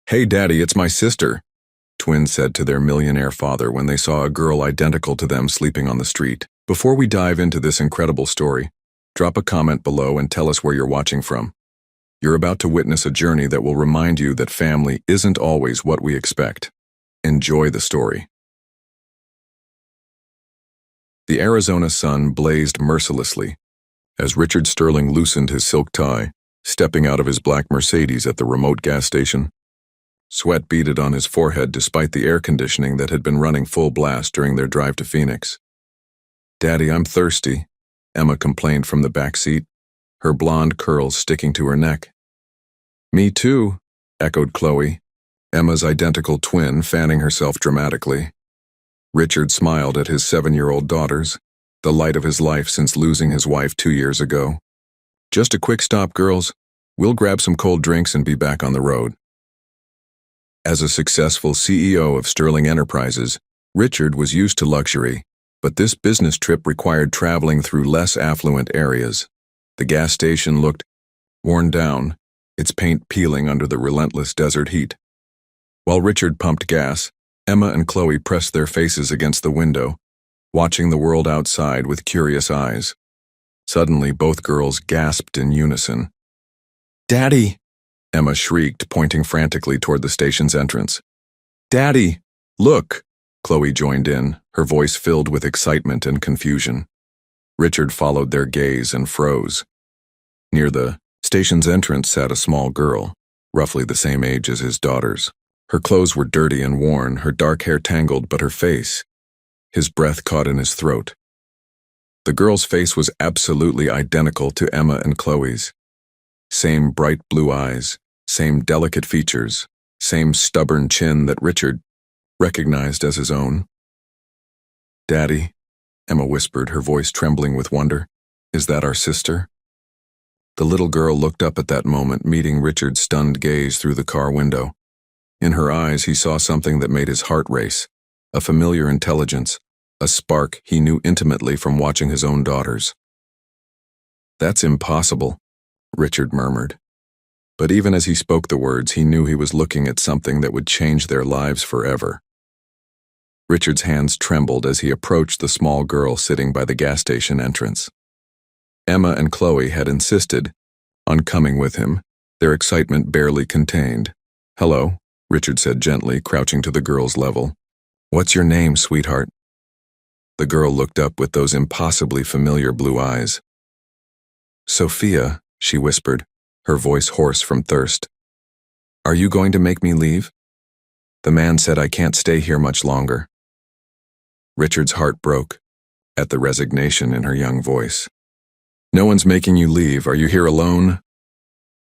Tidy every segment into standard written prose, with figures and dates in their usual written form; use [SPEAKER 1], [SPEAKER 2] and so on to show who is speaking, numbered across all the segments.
[SPEAKER 1] "Hey, Daddy, it's my sister," twins said to their millionaire father when they saw a girl identical to them sleeping on the street. Before we dive into this incredible story, drop a comment below and tell us where you're watching from. You're about to witness a journey that will remind you that family isn't always what we expect. Enjoy the story. The Arizona sun blazed mercilessly as Richard Sterling loosened his silk tie, stepping out of his black Mercedes at the remote gas station. Sweat beaded on his forehead despite the air conditioning that had been running full blast during their drive to Phoenix. "Daddy, I'm thirsty," Emma complained from the back seat, her blonde curls sticking to her neck. "Me too," echoed Chloe, Emma's identical twin, fanning herself dramatically. Richard smiled at his 7-year-old daughters, the light of his life since losing his wife 2 years ago. "Just a quick stop, girls. We'll grab some cold drinks and be back on the road." As a successful CEO of Sterling Enterprises, Richard was used to luxury, but this business trip required traveling through less affluent areas. The gas station looked worn down, its paint peeling under the relentless desert heat. While Richard pumped gas, Emma and Chloe pressed their faces against the window, watching the world outside with curious eyes. Suddenly, both girls gasped in unison. "Daddy!" Emma shrieked, pointing frantically toward the station's entrance. "Daddy! Look!" Chloe joined in, her voice filled with excitement and confusion. Richard followed their gaze and froze. Near the station's entrance sat a small girl, roughly the same age as his daughters. Her clothes were dirty and worn, her dark hair tangled, but her face, his breath caught in his throat. The girl's face was absolutely identical to Emma and Chloe's. Same bright blue eyes, same delicate features, same stubborn chin that Richard recognized as his own. "Daddy," Emma whispered, her voice trembling with wonder, "is that our sister?" The little girl looked up at that moment, meeting Richard's stunned gaze through the car window. In her eyes, he saw something that made his heart race, a familiar intelligence, a spark he knew intimately from watching his own daughters. "That's impossible," Richard murmured. But even as he spoke the words, he knew he was looking at something that would change their lives forever. Richard's hands trembled as he approached the small girl sitting by the gas station entrance. Emma and Chloe had insisted on coming with him, their excitement barely contained. "Hello," Richard said gently, crouching to the girl's level. "What's your name, sweetheart?" The girl looked up with those impossibly familiar blue eyes. "Sophia," she whispered, her voice hoarse from thirst. "Are you going to make me leave? The man said I can't stay here much longer." Richard's heart broke at the resignation in her young voice. "No one's making you leave. Are you here alone?"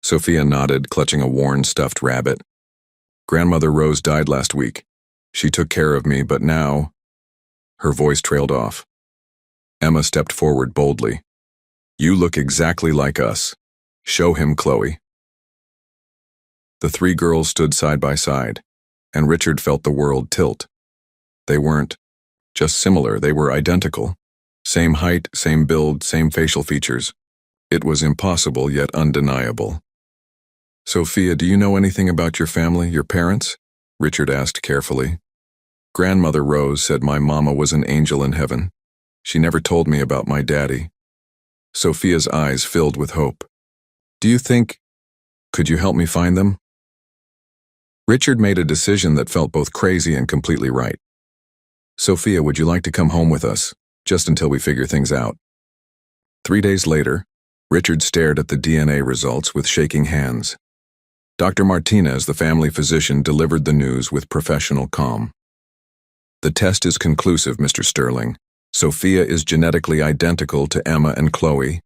[SPEAKER 1] Sophia nodded, clutching a worn stuffed rabbit. "Grandmother Rose died last week. She took care of me, but now—" Her voice trailed off. Emma stepped forward boldly. "You look exactly like us. Show him, Chloe." The three girls stood side by side, and Richard felt the world tilt. They weren't just similar, they were identical. Same height, same build, same facial features. It was impossible yet undeniable. "Sophia, do you know anything about your family, your parents?" Richard asked carefully. "Grandmother Rose said my mama was an angel in heaven. She never told me about my daddy." Sophia's eyes filled with hope. Could you help me find them?" Richard made a decision that felt both crazy and completely right. "Sophia, would you like to come home with us, just until we figure things out?" 3 days later, Richard stared at the DNA results with shaking hands. Dr. Martinez, the family physician, delivered the news with professional calm. "The test is conclusive, Mr. Sterling. Sophia is genetically identical to Emma and Chloe.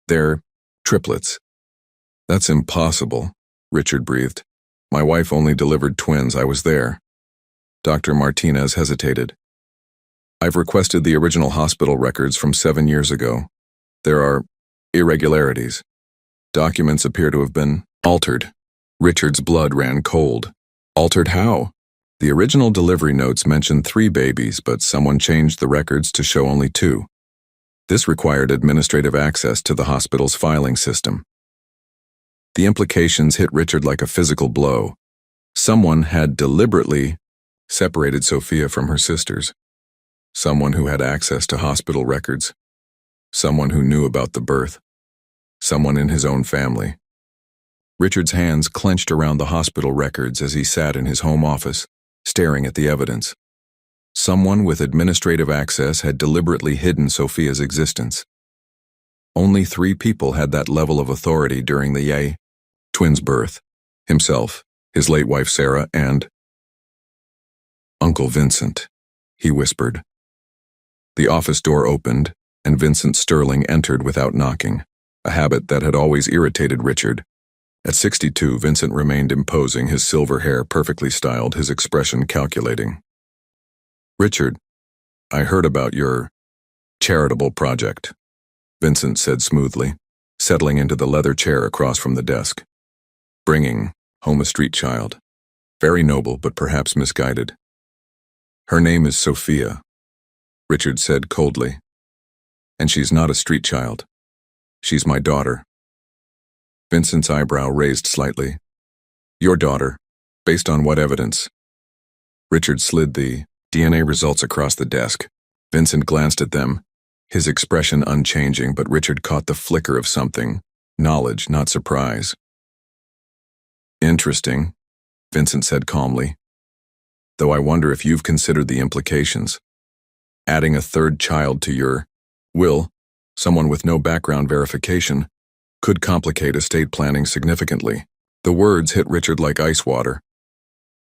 [SPEAKER 1] They're triplets." "That's impossible," Richard breathed. "My wife only delivered twins. I was there." Dr. Martinez hesitated. "I've requested the original hospital records from 7 years ago. There are irregularities. Documents appear to have been altered." Richard's blood ran cold. "Altered how?" "The original delivery notes mentioned 3 babies, but someone changed the records to show only 2. This required administrative access to the hospital's filing system." The implications hit Richard like a physical blow. Someone had deliberately separated Sophia from her sisters. Someone who had access to hospital records. Someone who knew about the birth. Someone in his own family. Richard's hands clenched around the hospital records as he sat in his home office, staring at the evidence. Someone with administrative access had deliberately hidden Sophia's existence. Only 3 people had that level of authority during the twins' birth: himself, his late wife Sarah, and Uncle Vincent, he whispered. The office door opened, and Vincent Sterling entered without knocking, a habit that had always irritated Richard. At 62, Vincent remained imposing, his silver hair perfectly styled, his expression calculating. "Richard, I heard about your charitable project," Vincent said smoothly, settling into the leather chair across from the desk. "Bringing home a street child. Very noble, but perhaps misguided." "Her name is Sophia," Richard said coldly. "And she's not a street child. She's my daughter." Vincent's eyebrow raised slightly. "Your daughter? Based on what evidence?" Richard slid the DNA results across the desk. Vincent glanced at them, his expression unchanging, but Richard caught the flicker of something. Knowledge, not surprise. "Interesting," Vincent said calmly. "Though I wonder if you've considered the implications. Adding a 3rd child to your will, someone with no background verification, could complicate estate planning significantly." The words hit Richard like ice water.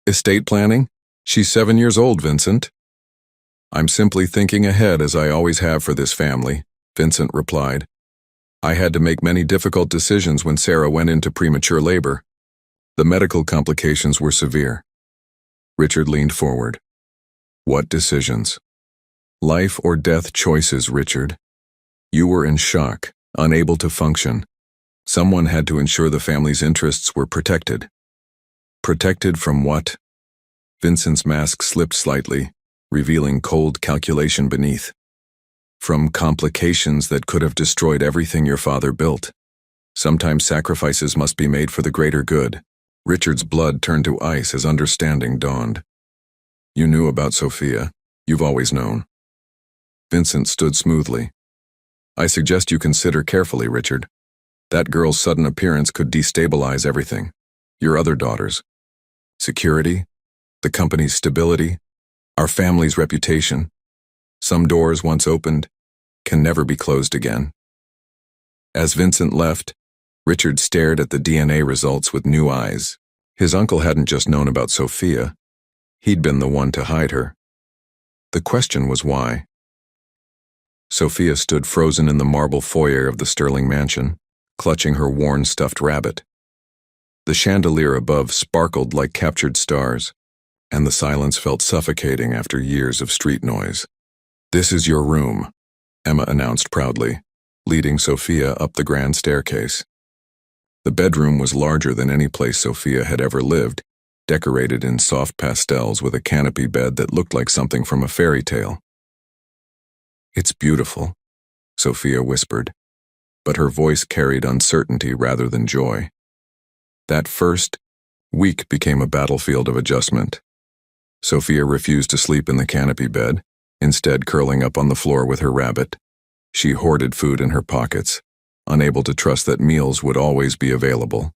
[SPEAKER 1] "Estate planning? She's 7 years old, Vincent." "I'm simply thinking ahead, as I always have for this family," Vincent replied. "I had to make many difficult decisions when Sarah went into premature labor. The medical complications were severe." Richard leaned forward. "What decisions?" "Life or death choices, Richard. You were in shock, unable to function. Someone had to ensure the family's interests were protected." "Protected from what?" Vincent's mask slipped slightly, revealing cold calculation beneath. "From complications that could have destroyed everything your father built. Sometimes sacrifices must be made for the greater good." Richard's blood turned to ice as understanding dawned. "You knew about Sophia. You've always known." Vincent stood smoothly. "I suggest you consider carefully, Richard. That girl's sudden appearance could destabilize everything. Your other daughters. Security, the company's stability, our family's reputation. Some doors once opened can never be closed again." As Vincent left, Richard stared at the DNA results with new eyes. His uncle hadn't just known about Sophia. He'd been the one to hide her. The question was why. Sophia stood frozen in the marble foyer of the Sterling mansion, clutching her worn stuffed rabbit. The chandelier above sparkled like captured stars, and the silence felt suffocating after years of street noise. "This is your room," Emma announced proudly, leading Sophia up the grand staircase. The bedroom was larger than any place Sophia had ever lived, decorated in soft pastels with a canopy bed that looked like something from a fairy tale. "It's beautiful," Sophia whispered, but her voice carried uncertainty rather than joy. That first week became a battlefield of adjustment. Sophia refused to sleep in the canopy bed, instead curling up on the floor with her rabbit. She hoarded food in her pockets, unable to trust that meals would always be available.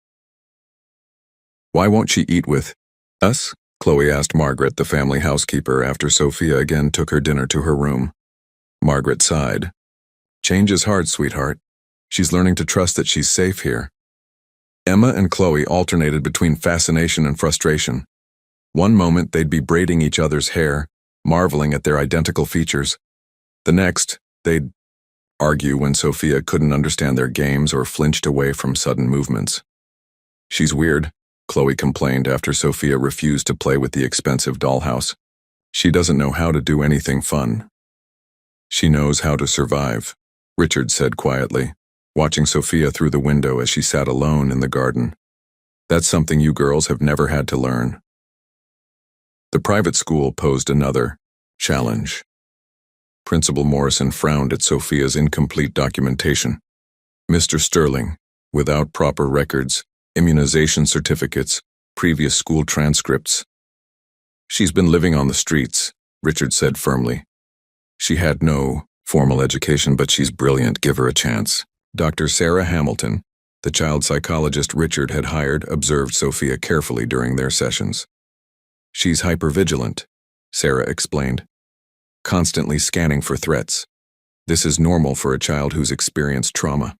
[SPEAKER 1] "Why won't she eat with us?" Chloe asked Margaret, the family housekeeper, after Sophia again took her dinner to her room. Margaret sighed. "Change is hard, sweetheart. She's learning to trust that she's safe here." Emma and Chloe alternated between fascination and frustration. One moment they'd be braiding each other's hair, marveling at their identical features. The next, they'd argue when Sophia couldn't understand their games or flinched away from sudden movements. "She's weird," Chloe complained after Sophia refused to play with the expensive dollhouse. "She doesn't know how to do anything fun." "She knows how to survive," Richard said quietly, watching Sophia through the window as she sat alone in the garden. "That's something you girls have never had to learn." The private school posed another challenge. Principal Morrison frowned at Sophia's incomplete documentation. "Mr. Sterling, without proper records, immunization certificates, previous school transcripts. She's been living on the streets, Richard said firmly. She had no formal education, but she's brilliant. Give her a chance. Dr. Sarah Hamilton, the child psychologist Richard had hired, observed Sophia carefully during their sessions. She's hypervigilant, Sarah explained, constantly scanning for threats. This is normal for a child who's experienced trauma.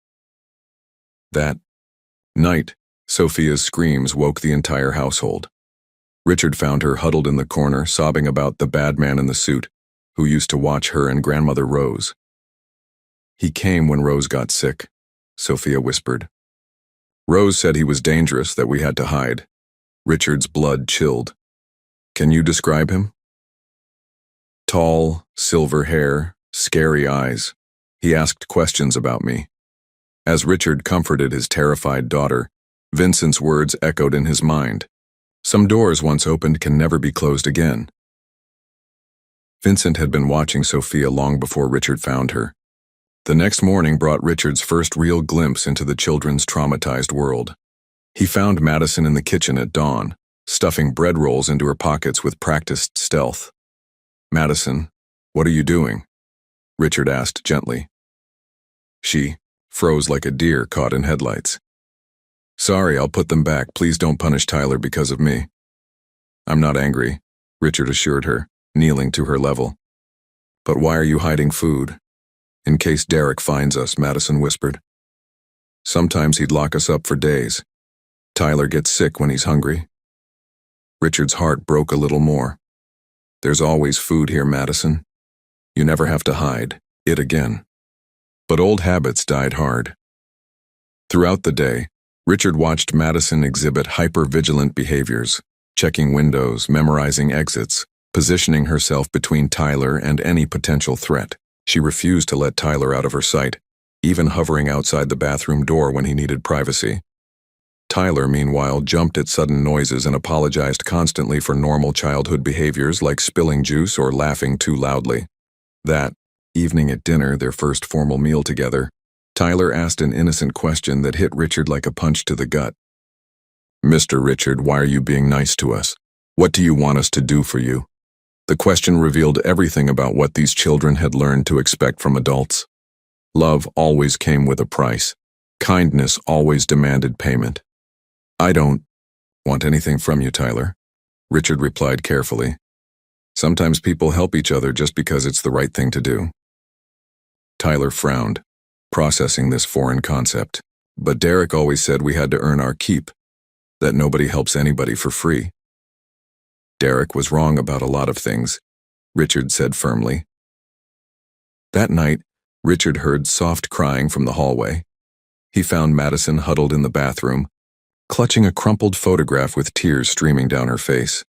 [SPEAKER 1] That night, Sophia's screams woke the entire household. Richard found her huddled in the corner, sobbing about the bad man in the suit, who used to watch her and grandmother Rose. He came when Rose got sick, Sophia whispered. Rose said he was dangerous, that we had to hide. Richard's blood chilled. Can you describe him? Tall, silver hair, scary eyes. He asked questions about me. As Richard comforted his terrified daughter, Vincent's words echoed in his mind. Some doors once opened can never be closed again. Vincent had been watching Sophia long before Richard found her. The next morning brought Richard's first real glimpse into the children's traumatized world. He found Madison in the kitchen at dawn, stuffing bread rolls into her pockets with practiced stealth. Madison, what are you doing? Richard asked gently. She froze like a deer caught in headlights. Sorry, I'll put them back. Please don't punish Tyler because of me. I'm not angry, Richard assured her, kneeling to her level. But why are you hiding food? In case Derek finds us, Madison whispered. Sometimes he'd lock us up for days. Tyler gets sick when he's hungry. Richard's heart broke a little more. There's always food here, Madison. You never have to hide it again. But old habits died hard. Throughout the day, Richard watched Madison exhibit hyper-vigilant behaviors, checking windows, memorizing exits, positioning herself between Tyler and any potential threat. She refused to let Tyler out of her sight, even hovering outside the bathroom door when he needed privacy. Tyler, meanwhile, jumped at sudden noises and apologized constantly for normal childhood behaviors like spilling juice or laughing too loudly. That evening at dinner, their first formal meal together, Tyler asked an innocent question that hit Richard like a punch to the gut. Mr. Richard, why are you being nice to us? What do you want us to do for you? The question revealed everything about what these children had learned to expect from adults. Love always came with a price. Kindness always demanded payment. I don't want anything from you, Tyler, Richard replied carefully. Sometimes people help each other just because it's the right thing to do. Tyler frowned, processing this foreign concept. But Derek always said we had to earn our keep, that nobody helps anybody for free. Derek was wrong about a lot of things, Richard said firmly. That night, Richard heard soft crying from the hallway. He found Madison huddled in the bathroom, clutching a crumpled photograph with tears streaming down her face.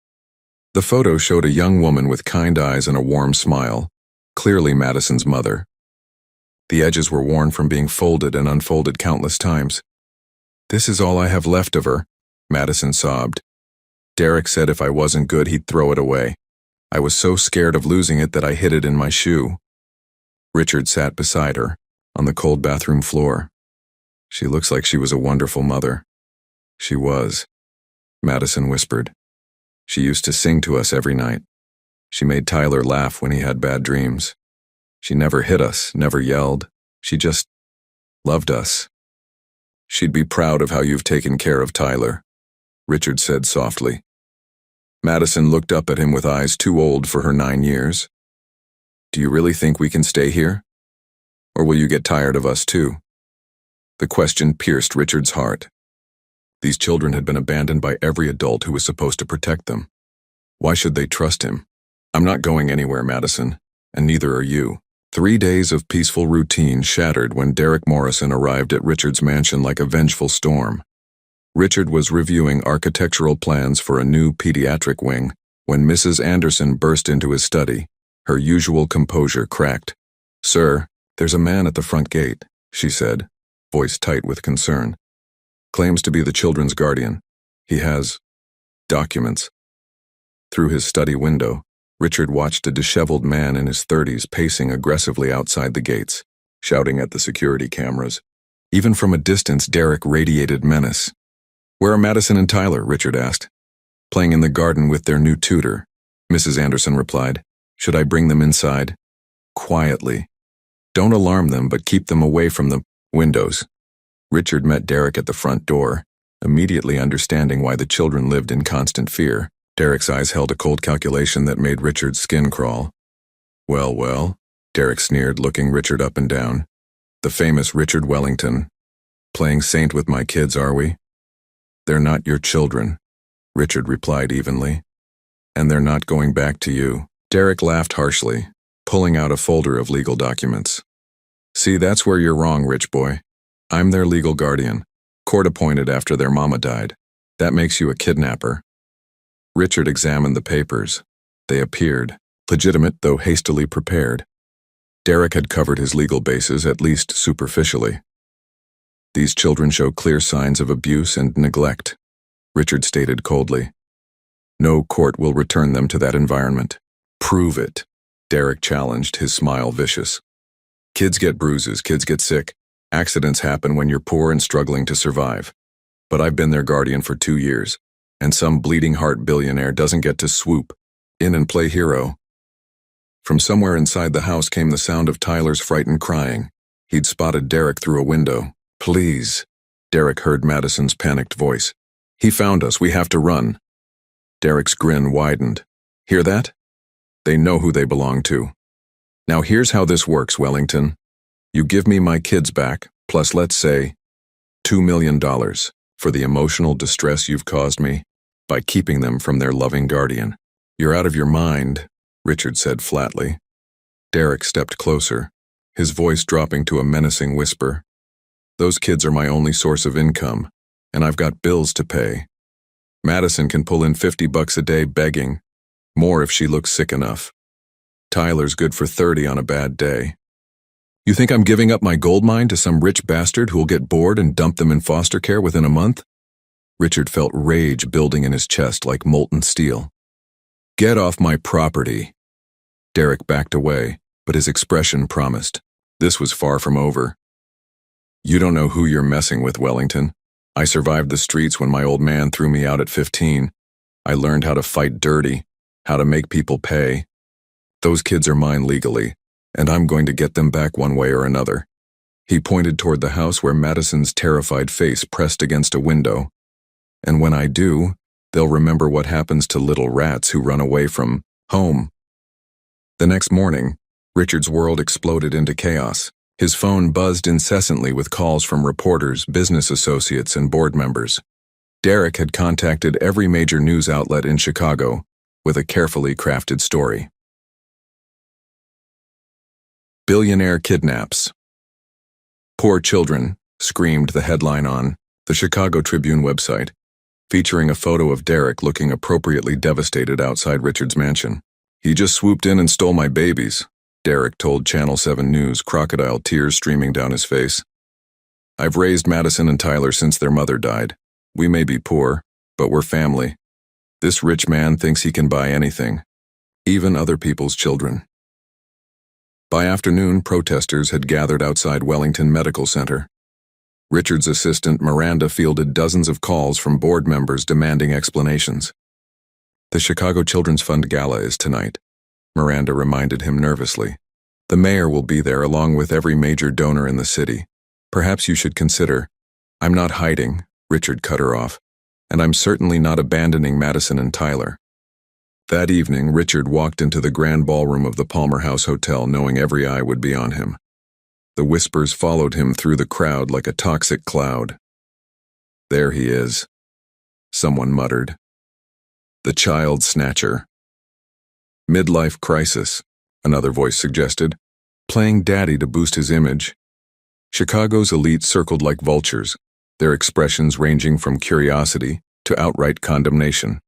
[SPEAKER 1] The photo showed a young woman with kind eyes and a warm smile, clearly Madison's mother. The edges were worn from being folded and unfolded countless times. This is all I have left of her, Madison sobbed. Derek said if I wasn't good, he'd throw it away. I was so scared of losing it that I hid it in my shoe. Richard sat beside her, on the cold bathroom floor. She looks like she was a wonderful mother. She was, Madison whispered. She used to sing to us every night. She made Tyler laugh when he had bad dreams. She never hit us, never yelled. She just loved us. She'd be proud of how you've taken care of Tyler, Richard said softly. Madison looked up at him with eyes too old for her 9 years. Do you really think we can stay here? Or will you get tired of us too? The question pierced Richard's heart. These children had been abandoned by every adult who was supposed to protect them. Why should they trust him? I'm not going anywhere, Madison, and neither are you. 3 days of peaceful routine shattered when Derek Morrison arrived at Richard's mansion like a vengeful storm. Richard was reviewing architectural plans for a new pediatric wing when Mrs. Anderson burst into his study, her usual composure cracked. Sir, there's a man at the front gate, she said, voice tight with concern. Claims to be the children's guardian. He has documents. Through his study window, Richard watched a disheveled man in his 30s pacing aggressively outside the gates, shouting at the security cameras. Even from a distance, Derek radiated menace. Where are Madison and Tyler? Richard asked. Playing in the garden with their new tutor, Mrs. Anderson replied. Should I bring them inside? Quietly. Don't alarm them, but keep them away from the windows. Richard met Derek at the front door, immediately understanding why the children lived in constant fear. Derek's eyes held a cold calculation that made Richard's skin crawl. Well, Derek sneered, looking Richard up and down. The famous Richard Wellington. Playing saint with my kids, are we? They're not your children, Richard replied evenly. And they're not going back to you. Derek laughed harshly, pulling out a folder of legal documents. See, that's where you're wrong, rich boy. I'm their legal guardian, court-appointed after their mama died. That makes you a kidnapper. Richard examined the papers. They appeared legitimate, though hastily prepared. Derek had covered his legal bases, at least superficially. These children show clear signs of abuse and neglect, Richard stated coldly. No court will return them to that environment. Prove it, Derek challenged, his smile vicious. Kids get bruises, kids get sick. Accidents happen when you're poor and struggling to survive. But I've been their guardian for 2 years, and some bleeding heart billionaire doesn't get to swoop in and play hero. From somewhere inside the house came the sound of Tyler's frightened crying. He'd spotted Derek through a window. Please, Derek heard Madison's panicked voice. He found us, we have to run. Derek's grin widened. Hear that? They know who they belong to. Now here's how this works, Wellington. You give me my kids back, plus let's say $2 million for the emotional distress you've caused me by keeping them from their loving guardian. You're out of your mind, Richard said flatly. Derek stepped closer, his voice dropping to a menacing whisper. Those kids are my only source of income, and I've got bills to pay. Madison can pull in $50 a day begging, more if she looks sick enough. Tyler's good for 30 on a bad day. You think I'm giving up my gold mine to some rich bastard who'll get bored and dump them in foster care within a month? Richard felt rage building in his chest like molten steel. Get off my property. Derek backed away, but his expression promised. This was far from over. You don't know who you're messing with, Wellington. I survived the streets when my old man threw me out at 15. I learned how to fight dirty, how to make people pay. Those kids are mine legally, and I'm going to get them back one way or another. He pointed toward the house where Madison's terrified face pressed against a window. And when I do, they'll remember what happens to little rats who run away from home. The next morning, Richard's world exploded into chaos. His phone buzzed incessantly with calls from reporters, business associates, and board members. Derek had contacted every major news outlet in Chicago with a carefully crafted story. Billionaire kidnaps. Poor children, screamed the headline on the Chicago Tribune website, featuring a photo of Derek looking appropriately devastated outside Richard's mansion. He just swooped in and stole my babies, Derek told Channel 7 News, crocodile tears streaming down his face. I've raised Madison and Tyler since their mother died. We may be poor, but we're family. This rich man thinks he can buy anything, even other people's children. By afternoon, protesters had gathered outside Wellington Medical Center. Richard's assistant, Miranda, fielded dozens of calls from board members demanding explanations. The Chicago Children's Fund Gala is tonight, Miranda reminded him nervously. The mayor will be there along with every major donor in the city. Perhaps you should consider. I'm not hiding, Richard cut her off, and I'm certainly not abandoning Madison and Tyler. That evening, Richard walked into the grand ballroom of the Palmer House Hotel knowing every eye would be on him. The whispers followed him through the crowd like a toxic cloud. There he is, someone muttered. The child snatcher. Midlife crisis, another voice suggested, playing daddy to boost his image. Chicago's elite circled like vultures, their expressions ranging from curiosity to outright condemnation.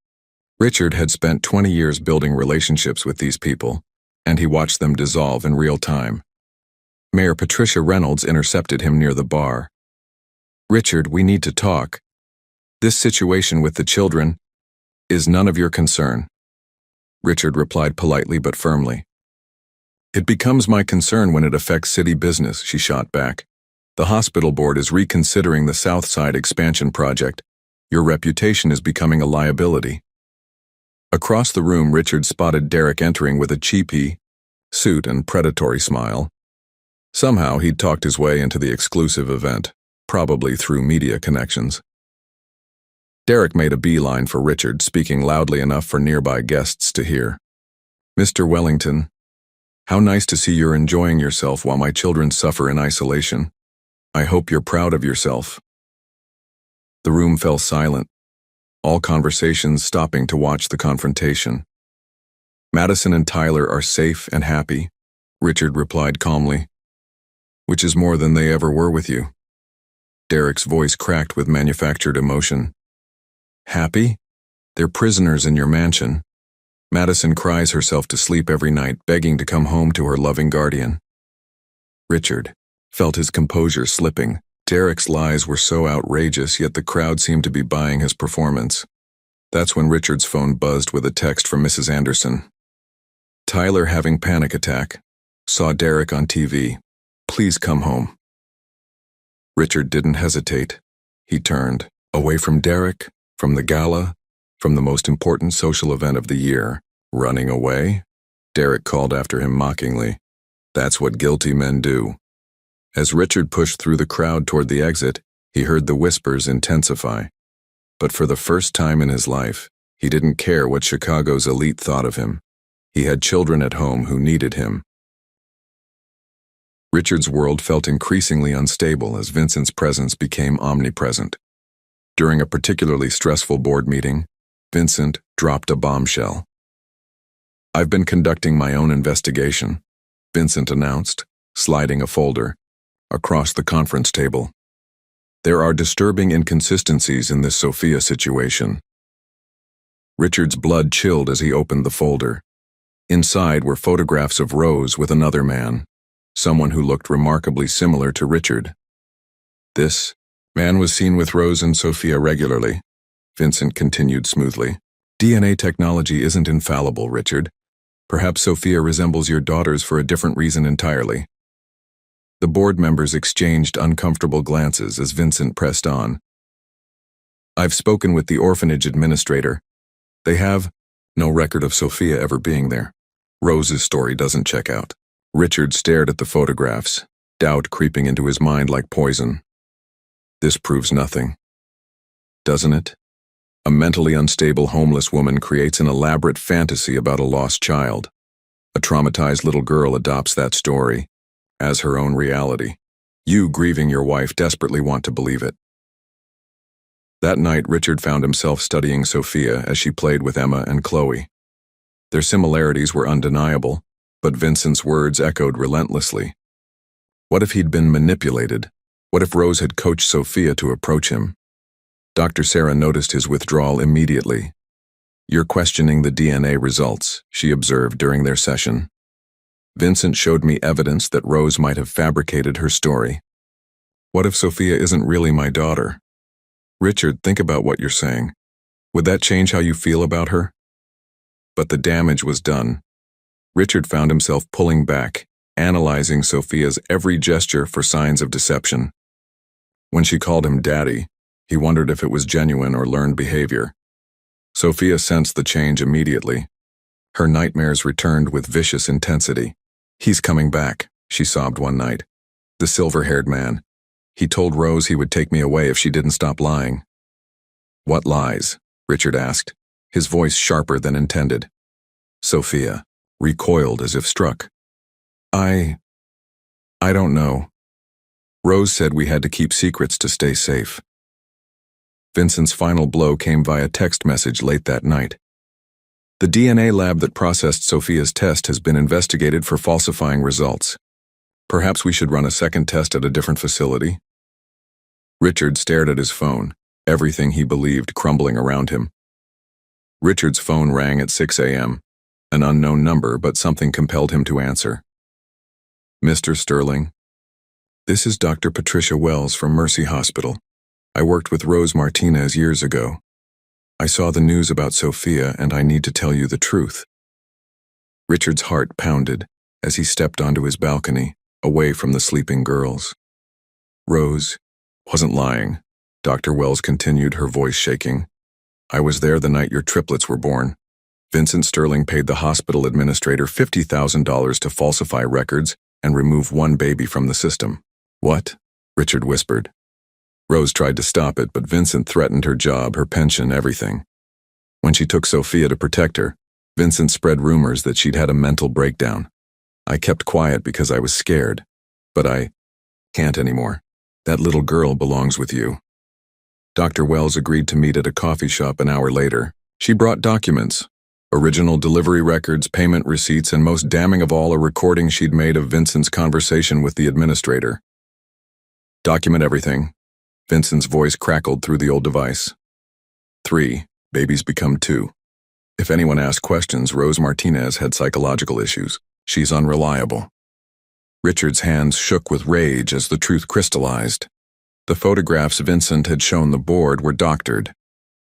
[SPEAKER 1] Richard had spent 20 years building relationships with these people, and he watched them dissolve in real time. Mayor Patricia Reynolds intercepted him near the bar. Richard, we need to talk. This situation with the children is none of your concern. Richard replied politely but firmly. It becomes my concern when it affects city business, she shot back. The hospital board is reconsidering the South Side expansion project. Your reputation is becoming a liability. Across the room, Richard spotted Derek entering with a cheapy suit and predatory smile. Somehow he'd talked his way into the exclusive event, probably through media connections. Derek made a beeline for Richard, speaking loudly enough for nearby guests to hear. "Mr. Wellington, how nice to see you're enjoying yourself while my children suffer in isolation. I hope you're proud of yourself." The room fell silent, all conversations stopping to watch the confrontation. "Madison and Tyler are safe and happy," Richard replied calmly, "which is more than they ever were with you." Derek's voice cracked with manufactured emotion. "Happy? They're prisoners in your mansion. Madison cries herself to sleep every night, begging to come home to her loving guardian." Richard felt his composure slipping. Derek's lies were so outrageous, yet the crowd seemed to be buying his performance. That's when Richard's phone buzzed with a text from Mrs. Anderson. "Tyler having panic attack. Saw Derek on TV. Please come home." Richard didn't hesitate. He turned away from Derek, from the gala, from the most important social event of the year. "Running away?" Derek called after him mockingly. "That's what guilty men do." As Richard pushed through the crowd toward the exit, he heard the whispers intensify. But for the first time in his life, he didn't care what Chicago's elite thought of him. He had children at home who needed him. Richard's world felt increasingly unstable as Vincent's presence became omnipresent. During a particularly stressful board meeting, Vincent dropped a bombshell. "I've been conducting my own investigation," Vincent announced, sliding a folder across the conference table. "There are disturbing inconsistencies in this Sophia situation." Richard's blood chilled as he opened the folder. Inside were photographs of Rose with another man, someone who looked remarkably similar to Richard. "This man was seen with Rose and Sophia regularly," Vincent continued smoothly. "DNA technology isn't infallible, Richard. Perhaps Sophia resembles your daughters for a different reason entirely." The board members exchanged uncomfortable glances as Vincent pressed on. "I've spoken with the orphanage administrator. They have no record of Sophia ever being there. Rose's story doesn't check out." Richard stared at the photographs, doubt creeping into his mind like poison. "This proves nothing, doesn't it? A mentally unstable homeless woman creates an elaborate fantasy about a lost child. A traumatized little girl adopts that story as her own reality. You, grieving your wife, desperately want to believe it." That night, Richard found himself studying Sophia as she played with Emma and Chloe. Their similarities were undeniable, but Vincent's words echoed relentlessly. What if he'd been manipulated? What if Rose had coached Sophia to approach him? Dr. Sarah noticed his withdrawal immediately. "You're questioning the DNA results," she observed during their session. "Vincent showed me evidence that Rose might have fabricated her story. What if Sophia isn't really my daughter? Richard, think about what you're saying. Would that change how you feel about her?" But the damage was done. Richard found himself pulling back, analyzing Sophia's every gesture for signs of deception. When she called him daddy, he wondered if it was genuine or learned behavior. Sophia sensed the change immediately. Her nightmares returned with vicious intensity. "He's coming back," she sobbed one night. "The silver-haired man. He told Rose he would take me away if she didn't stop lying." "What lies?" Richard asked, his voice sharper than intended. Sophia recoiled as if struck. I don't know. Rose said we had to keep secrets to stay safe." Vincent's final blow came via text message late that night. "The DNA lab that processed Sophia's test has been investigated for falsifying results. Perhaps we should run a second test at a different facility?" Richard stared at his phone, everything he believed crumbling around him. Richard's phone rang at 6 a.m., an unknown number, but something compelled him to answer. "Mr. Sterling, this is Dr. Patricia Wells from Mercy Hospital. I worked with Rose Martinez years ago. I saw the news about Sophia, and I need to tell you the truth." Richard's heart pounded as he stepped onto his balcony, away from the sleeping girls. "Rose wasn't lying," Dr. Wells continued, her voice shaking. "I was there the night your triplets were born. Vincent Sterling paid the hospital administrator $50,000 to falsify records and remove one baby from the system. What? Richard whispered. Rose tried to stop it, but Vincent threatened her job, her pension, everything. When she took Sophia to protect her, Vincent spread rumors that she'd had a mental breakdown. I kept quiet because I was scared, but I can't anymore. That little girl belongs with you. Dr. Wells agreed to meet at a coffee shop an hour later. She brought documents, original delivery records, payment receipts, and most damning of all, a recording she'd made of Vincent's conversation with the administrator. Document everything. Vincent's voice crackled through the old device. 3. Babies become 2. If anyone asked questions, Rose Martinez had psychological issues. She's unreliable. Richard's hands shook with rage as the truth crystallized. The photographs Vincent had shown the board were doctored.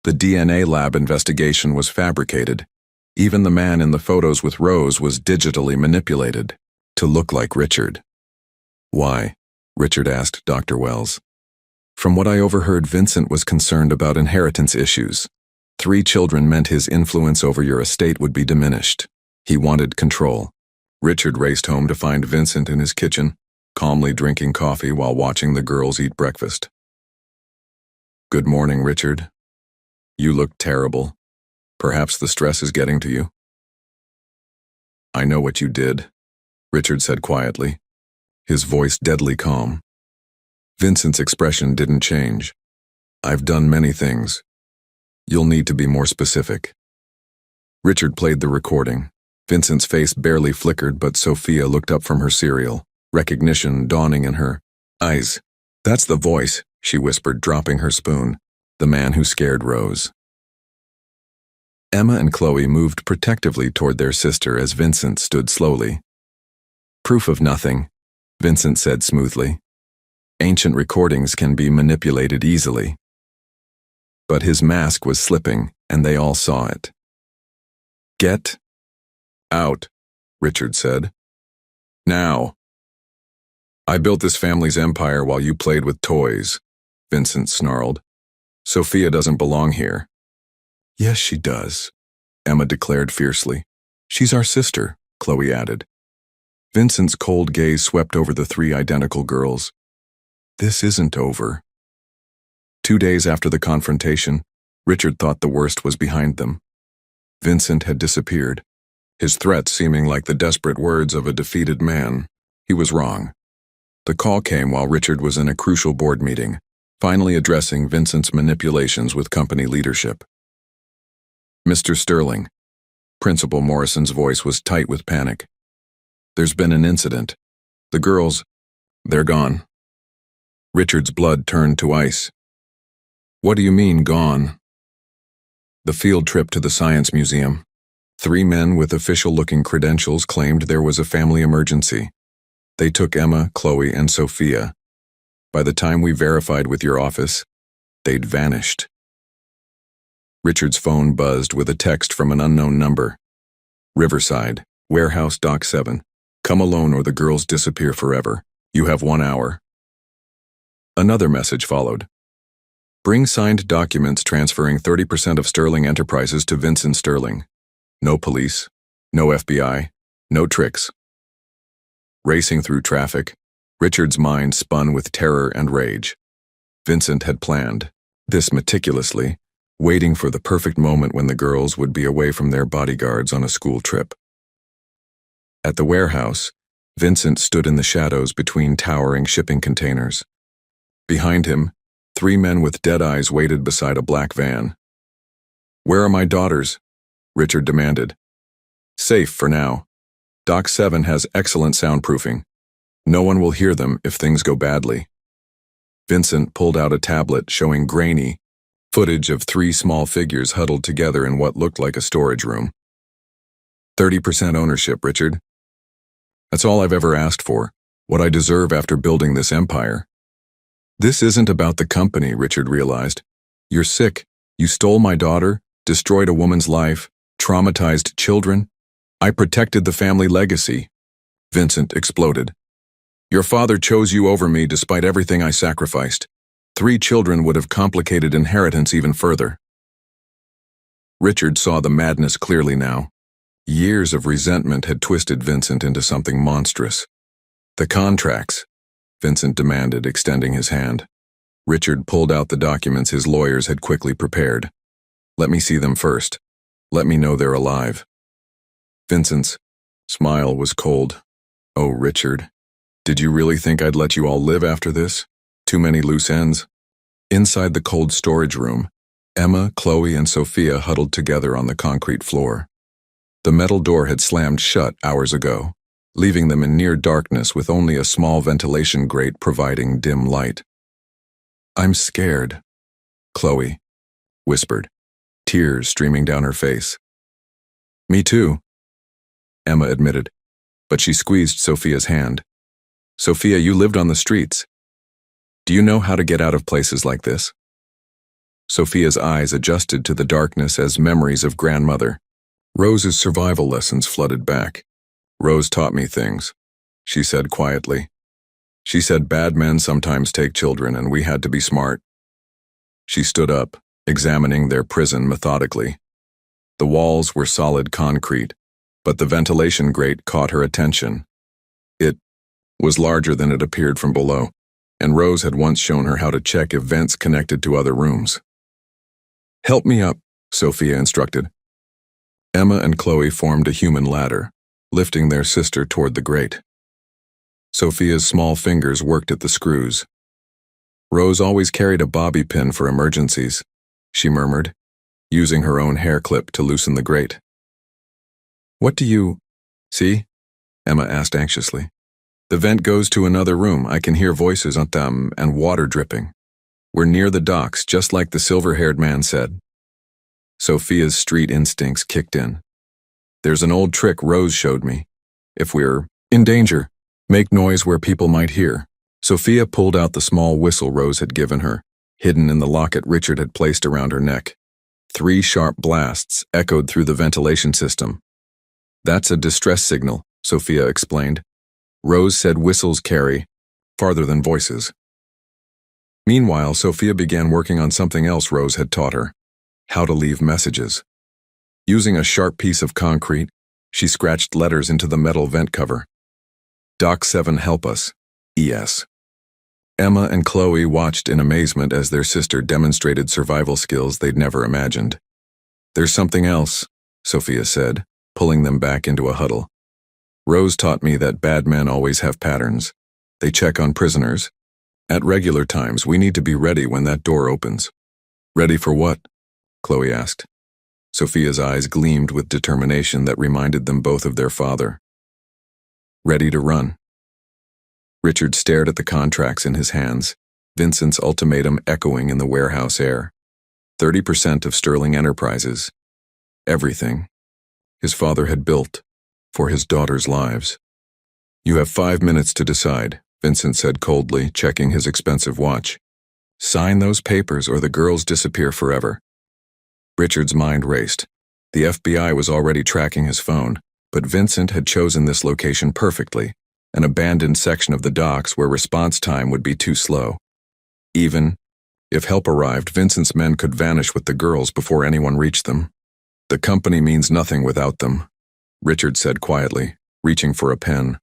[SPEAKER 1] The DNA lab investigation was fabricated. Even the man in the photos with Rose was digitally manipulated to look like Richard. Why? Richard asked Dr. Wells. From what I overheard, Vincent was concerned about inheritance issues. 3 children meant his influence over your estate would be diminished. He wanted control. Richard raced home to find Vincent in his kitchen, calmly drinking coffee while watching the girls eat breakfast. Good morning, Richard. You look terrible. Perhaps the stress is getting to you. I know what you did, Richard said quietly, his voice deadly calm. Vincent's expression didn't change. I've done many things. You'll need to be more specific. Richard played the recording. Vincent's face barely flickered, but Sophia looked up from her cereal, recognition dawning in her eyes. That's the voice, she whispered, dropping her spoon. The man who scared Rose. Emma and Chloe moved protectively toward their sister as Vincent stood slowly. Proof of nothing, Vincent said smoothly. Ancient recordings can be manipulated easily. But his mask was slipping, and they all saw it. Get out, Richard said. Now. I built this family's empire while you played with toys, Vincent snarled. Sophia doesn't belong here. Yes, she does, Emma declared fiercely. She's our sister, Chloe added. Vincent's cold gaze swept over the 3 identical girls. This isn't over. 2 days after the confrontation, Richard thought the worst was behind them. Vincent had disappeared, his threats seeming like the desperate words of a defeated man. He was wrong. The call came while Richard was in a crucial board meeting, finally addressing Vincent's manipulations with company leadership. Mr. Sterling. Principal Morrison's voice was tight with panic. There's been an incident. The girls, they're gone. Richard's blood turned to ice. What do you mean, gone? The field trip to the Science Museum. 3 men with official-looking credentials claimed there was a family emergency. They took Emma, Chloe, and Sophia. By the time we verified with your office, they'd vanished. Richard's phone buzzed with a text from an unknown number. Riverside, Warehouse Dock 7. Come alone or the girls disappear forever. You have 1 hour. Another message followed. Bring signed documents transferring 30% of Sterling Enterprises to Vincent Sterling. No police, no FBI, no tricks. Racing through traffic, Richard's mind spun with terror and rage. Vincent had planned this meticulously, waiting for the perfect moment when the girls would be away from their bodyguards on a school trip. At the warehouse, Vincent stood in the shadows between towering shipping containers. Behind him, 3 men with dead eyes waited beside a black van. Where are my daughters? Richard demanded. Safe for now. Dock 7 has excellent soundproofing. No one will hear them if things go badly. Vincent pulled out a tablet showing grainy footage of 3 small figures huddled together in what looked like a storage room. 30% ownership, Richard. That's all I've ever asked for, what I deserve after building this empire. This isn't about the company, Richard realized. You're sick. You stole my daughter, destroyed a woman's life, traumatized children. I protected the family legacy. Vincent exploded. Your father chose you over me despite everything I sacrificed. 3 children would have complicated inheritance even further. Richard saw the madness clearly now. Years of resentment had twisted Vincent into something monstrous. "The contracts," Vincent demanded, extending his hand. Richard pulled out the documents his lawyers had quickly prepared. "Let me see them first. Let me know they're alive." Vincent's smile was cold. "Oh, Richard, did you really think I'd let you all live after this? Too many loose ends?" Inside the cold storage room, Emma, Chloe, and Sophia huddled together on the concrete floor. The metal door had slammed shut hours ago, leaving them in near darkness with only a small ventilation grate providing dim light. "I'm scared," Chloe whispered, tears streaming down her face. "Me too," Emma admitted, but she squeezed Sophia's hand. "Sophia, you lived on the streets. Do you know how to get out of places like this?" Sophia's eyes adjusted to the darkness as memories of grandmother. Rose's survival lessons flooded back. "Rose taught me things," she said quietly. "She said bad men sometimes take children and we had to be smart." She stood up, examining their prison methodically. The walls were solid concrete, but the ventilation grate caught her attention. It was larger than it appeared from below, and Rose had once shown her how to check if vents connected to other rooms. "Help me up," Sophia instructed. Emma and Chloe formed a human ladder, lifting their sister toward the grate. Sophia's small fingers worked at the screws. "Rose always carried a bobby pin for emergencies," she murmured, using her own hair clip to loosen the grate. "What do you see?" Emma asked anxiously. "The vent goes to another room. I can hear voices on them and water dripping. We're near the docks, just like the silver-haired man said." Sophia's street instincts kicked in. "There's an old trick Rose showed me. If we're in danger, make noise where people might hear." Sophia pulled out the small whistle Rose had given her, hidden in the locket Richard had placed around her neck. 3 sharp blasts echoed through the ventilation system. "That's a distress signal," Sophia explained. "Rose said whistles carry farther than voices." Meanwhile, Sophia began working on something else Rose had taught her: how to leave messages. Using a sharp piece of concrete, she scratched letters into the metal vent cover. "Doc 7 help us, ES." Emma and Chloe watched in amazement as their sister demonstrated survival skills they'd never imagined. "There's something else," Sophia said, pulling them back into a huddle. "Rose taught me that bad men always have patterns. They check on prisoners. At regular times, we need to be ready when that door opens." "Ready for what?" Chloe asked. Sophia's eyes gleamed with determination that reminded them both of their father. "Ready to run." Richard stared at the contracts in his hands, Vincent's ultimatum echoing in the warehouse air. 30% of Sterling Enterprises. Everything his father had built for his daughters' lives. "You have 5 minutes to decide," Vincent said coldly, checking his expensive watch. "Sign those papers or the girls disappear forever." Richard's mind raced. The FBI was already tracking his phone, but Vincent had chosen this location perfectly, an abandoned section of the docks where response time would be too slow. Even if help arrived, Vincent's men could vanish with the girls before anyone reached them. "The company means nothing without them," Richard said quietly, reaching for a pen.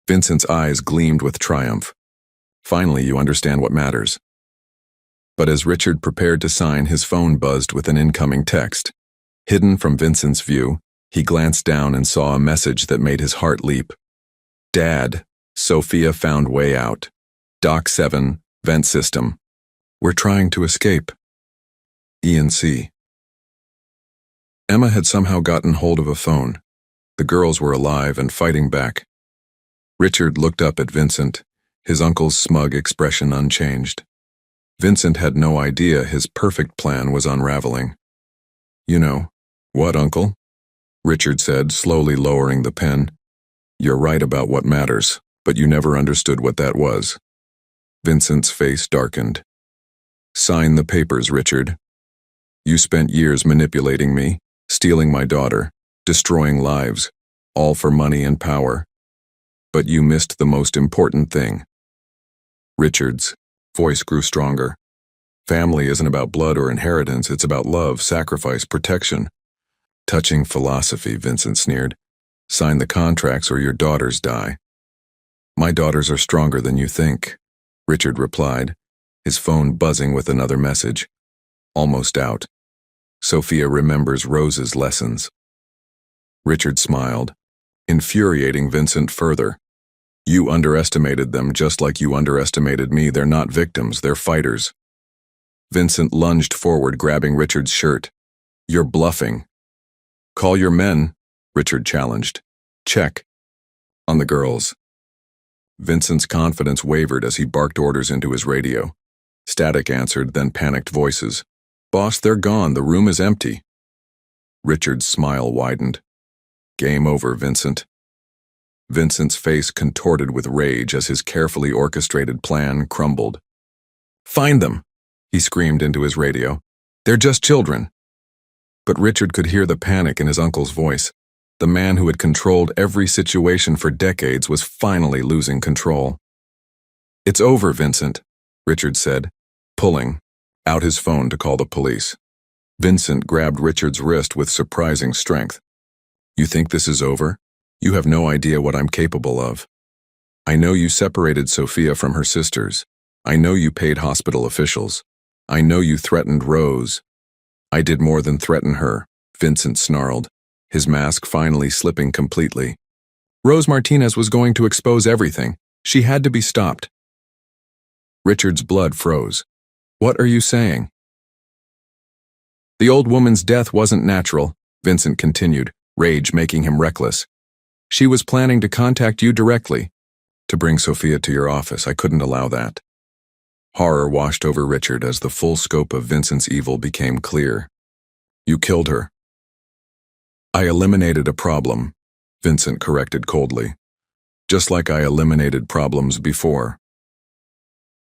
[SPEAKER 1] Vincent's eyes gleamed with triumph. "Finally, you understand what matters." But as Richard prepared to sign, his phone buzzed with an incoming text. Hidden from Vincent's view, he glanced down and saw a message that made his heart leap. "Dad, Sophia found way out. Dock 7, vent system. We're trying to escape. E&C." Emma had somehow gotten hold of a phone. The girls were alive and fighting back. Richard looked up at Vincent, his uncle's smug expression unchanged. Vincent had no idea his perfect plan was unraveling. "You know." "What, Uncle?" Richard said, slowly lowering the pen. "You're right about what matters, but you never understood what that was." Vincent's face darkened. "Sign the papers, Richard. You spent years manipulating me, stealing my daughter, destroying lives, all for money and power. But you missed the most important thing." Richard's voice grew stronger. Family isn't about blood or inheritance, it's about love, sacrifice, protection. Touching philosophy, Vincent sneered. Sign the contracts or your daughters die. My daughters are stronger than you think, Richard replied, his phone buzzing with another message. Almost out. Sophia remembers Rose's lessons. Richard smiled, infuriating Vincent further. You underestimated them just like you underestimated me. They're not victims, they're fighters. Vincent lunged forward, grabbing Richard's shirt. You're bluffing. Call your men, Richard challenged. Check. On the girls. Vincent's confidence wavered as he barked orders into his radio. Static answered, then panicked voices. Boss, they're gone. The room is empty. Richard's smile widened. Game over, Vincent. Vincent's face contorted with rage as his carefully orchestrated plan crumbled. Find them, he screamed into his radio. They're just children. But Richard could hear the panic in his uncle's voice. The man who had controlled every situation for decades was finally losing control. It's over, Vincent, Richard said, pulling out his phone to call the police. Vincent grabbed Richard's wrist with surprising strength. You think this is over? You have no idea what I'm capable of. I know you separated Sophia from her sisters. I know you paid hospital officials. I know you threatened Rose. I did more than threaten her, Vincent snarled, his mask finally slipping completely. Rose Martinez was going to expose everything. She had to be stopped. Richard's blood froze. What are you saying? The old woman's death wasn't natural, Vincent continued, rage making him reckless. She was planning to contact you directly. To bring Sophia to your office, I couldn't allow that. Horror washed over Richard as the full scope of Vincent's evil became clear. You killed her. I eliminated a problem, Vincent corrected coldly. Just like I eliminated problems before.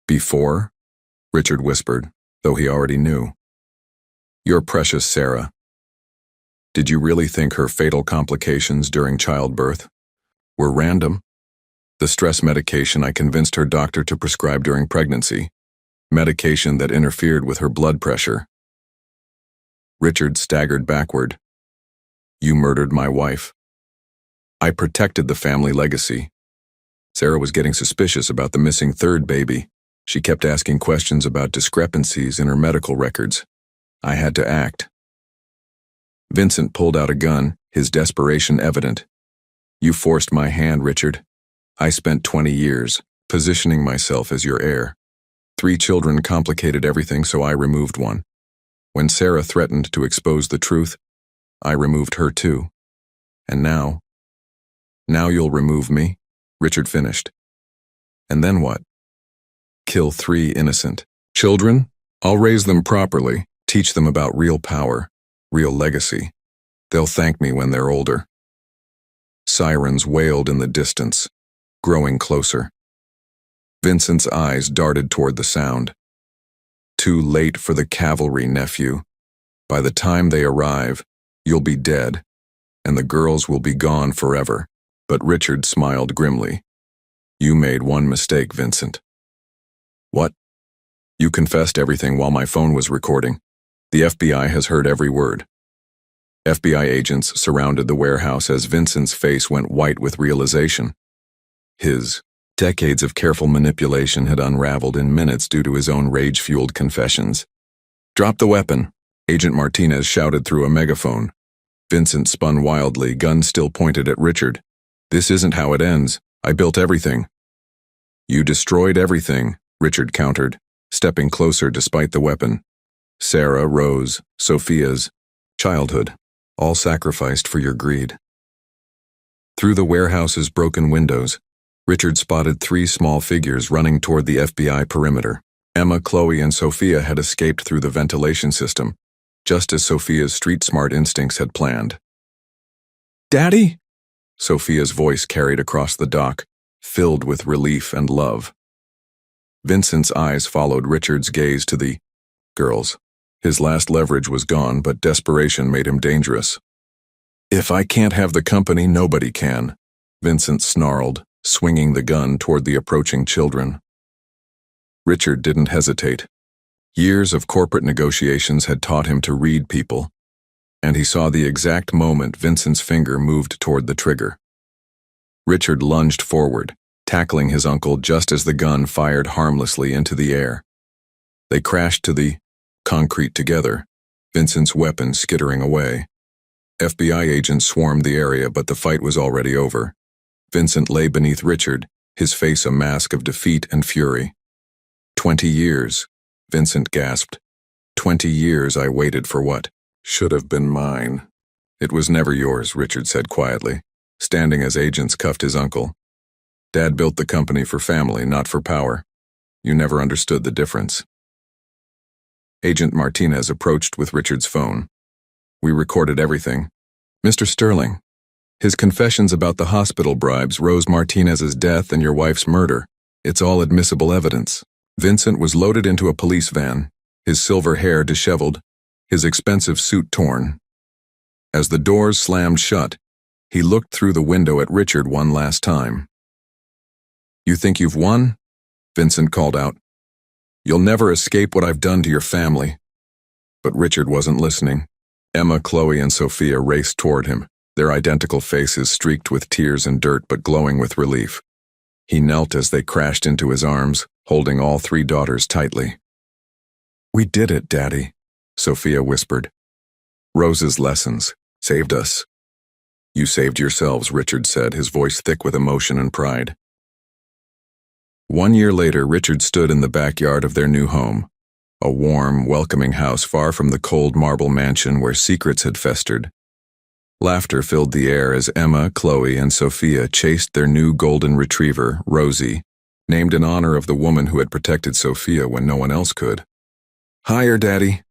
[SPEAKER 1] Before? Richard whispered, though he already knew. Your precious Sarah. Did you really think her fatal complications during childbirth were random? The stress medication I convinced her doctor to prescribe during pregnancy, medication that interfered with her blood pressure. Richard staggered backward. You murdered my wife. I protected the family legacy. Sarah was getting suspicious about the missing third baby. She kept asking questions about discrepancies in her medical records. I had to act. Vincent pulled out a gun, his desperation evident. You forced my hand, Richard. I spent 20 years positioning myself as your heir. 3 children complicated everything, so I removed one. When Sarah threatened to expose the truth, I removed her too. And now you'll remove me, Richard finished. And then what? Kill 3 innocent children? I'll raise them properly, teach them about real power, real legacy. They'll thank me when they're older. Sirens wailed in the distance, growing closer. Vincent's eyes darted toward the sound. Too late for the cavalry, nephew. By the time they arrive, you'll be dead, and the girls will be gone forever. But Richard smiled grimly. You made one mistake, Vincent. What? You confessed everything while my phone was recording. The FBI has heard every word. FBI agents surrounded the warehouse as Vincent's face went white with realization. His decades of careful manipulation had unraveled in minutes due to his own rage-fueled confessions. Drop the weapon, Agent Martinez shouted through a megaphone. Vincent spun wildly, gun still pointed at Richard. This isn't how it ends. I built everything. You destroyed everything, Richard countered, stepping closer despite the weapon. Sarah, Rose, Sophia's childhood, all sacrificed for your greed. Through the warehouse's broken windows, Richard spotted 3 small figures running toward the FBI perimeter. Emma, Chloe, and Sophia had escaped through the ventilation system, just as Sophia's street-smart instincts had planned. Daddy? Sophia's voice carried across the dock, filled with relief and love. Vincent's eyes followed Richard's gaze to the girls. His last leverage was gone, but desperation made him dangerous. If I can't have the company, nobody can, Vincent snarled, swinging the gun toward the approaching children. Richard didn't hesitate. Years of corporate negotiations had taught him to read people, and he saw the exact moment Vincent's finger moved toward the trigger. Richard lunged forward, tackling his uncle just as the gun fired harmlessly into the air. They crashed to the concrete together, Vincent's weapon skittering away. FBI agents swarmed the area, but the fight was already over. Vincent lay beneath Richard, his face a mask of defeat and fury. 20 years, Vincent gasped. 20 years I waited for what should have been mine. It was never yours, Richard said quietly, standing as agents cuffed his uncle. Dad built the company for family, not for power. You never understood the difference. Agent Martinez approached with Richard's phone. We recorded everything. Mr. Sterling, his confessions about the hospital bribes, Rose Martinez's death and your wife's murder. It's all admissible evidence. Vincent was loaded into a police van, his silver hair disheveled, his expensive suit torn. As the doors slammed shut, he looked through the window at Richard one last time. You think you've won? Vincent called out. You'll never escape what I've done to your family. But Richard wasn't listening. Emma, Chloe, and Sophia raced toward him, their identical faces streaked with tears and dirt but glowing with relief. He knelt as they crashed into his arms, holding all three daughters tightly. We did it, Daddy, Sophia whispered. Rose's lessons saved us. You saved yourselves, Richard said, his voice thick with emotion and pride. 1 year later, Richard stood in the backyard of their new home, a warm, welcoming house far from the cold marble mansion where secrets had festered. Laughter filled the air as Emma, Chloe, and Sophia chased their new golden retriever, Rosie, named in honor of the woman who had protected Sophia when no one else could. Higher, Daddy,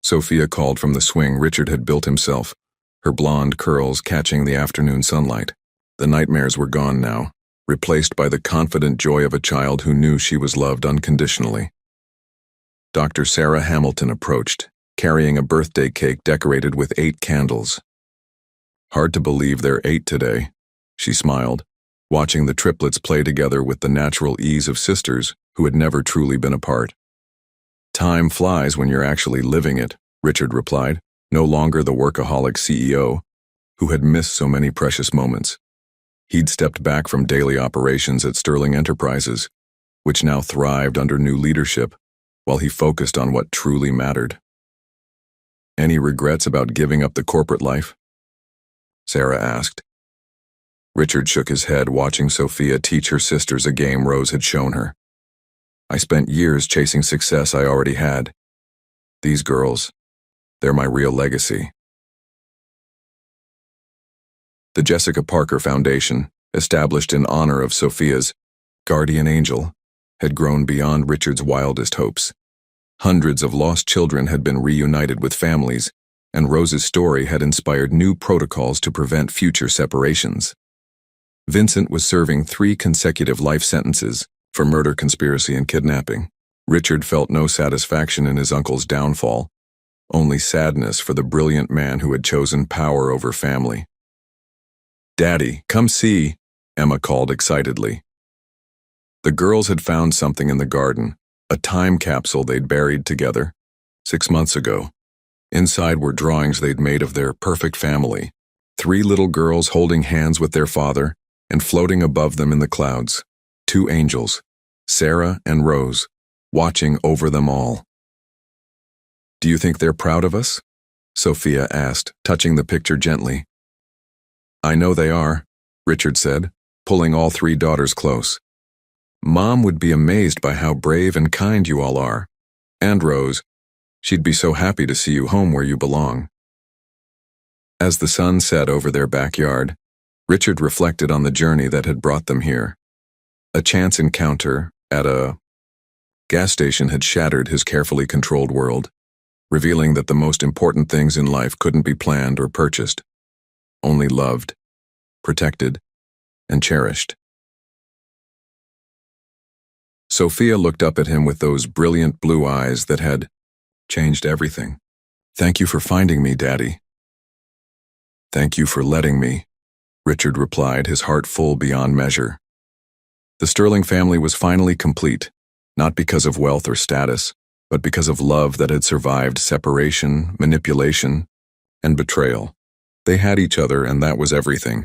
[SPEAKER 1] Sophia called from the swing Richard had built himself, her blonde curls catching the afternoon sunlight. The nightmares were gone now, replaced by the confident joy of a child who knew she was loved unconditionally. Dr. Sarah Hamilton approached, carrying a birthday cake decorated with 8 candles. Hard to believe they're 8 today, she smiled, watching the triplets play together with the natural ease of sisters who had never truly been apart. Time flies when you're actually living it, Richard replied, no longer the workaholic CEO who had missed so many precious moments. He'd stepped back from daily operations at Sterling Enterprises, which now thrived under new leadership, while he focused on what truly mattered. Any regrets about giving up the corporate life? Sarah asked. Richard shook his head, watching Sophia teach her sisters a game Rose had shown her. I spent years chasing success I already had. These girls, they're my real legacy. The Jessica Parker Foundation, established in honor of Sophia's guardian angel, had grown beyond Richard's wildest hopes. Hundreds of lost children had been reunited with families, and Rose's story had inspired new protocols to prevent future separations. Vincent was serving 3 consecutive life sentences for murder, conspiracy, and kidnapping. Richard felt no satisfaction in his uncle's downfall, only sadness for the brilliant man who had chosen power over family. Daddy, come see, Emma called excitedly. The girls had found something in the garden, a time capsule they'd buried together 6 months ago. Inside were drawings they'd made of their perfect family, 3 little girls holding hands with their father, and floating above them in the clouds, 2 angels, Sarah and Rose, watching over them all. Do you think they're proud of us? Sophia asked, touching the picture gently. I know they are, Richard said, pulling all 3 daughters close. Mom would be amazed by how brave and kind you all are. And Rose, she'd be so happy to see you home where you belong. As the sun set over their backyard, Richard reflected on the journey that had brought them here. A chance encounter at a gas station had shattered his carefully controlled world, revealing that the most important things in life couldn't be planned or purchased, only loved, protected, and cherished. Sophia looked up at him with those brilliant blue eyes that had changed everything. Thank you for finding me, Daddy. Thank you for letting me, Richard replied, his heart full beyond measure. The Sterling family was finally complete, not because of wealth or status, but because of love that had survived separation, manipulation, and betrayal. They had each other, and that was everything.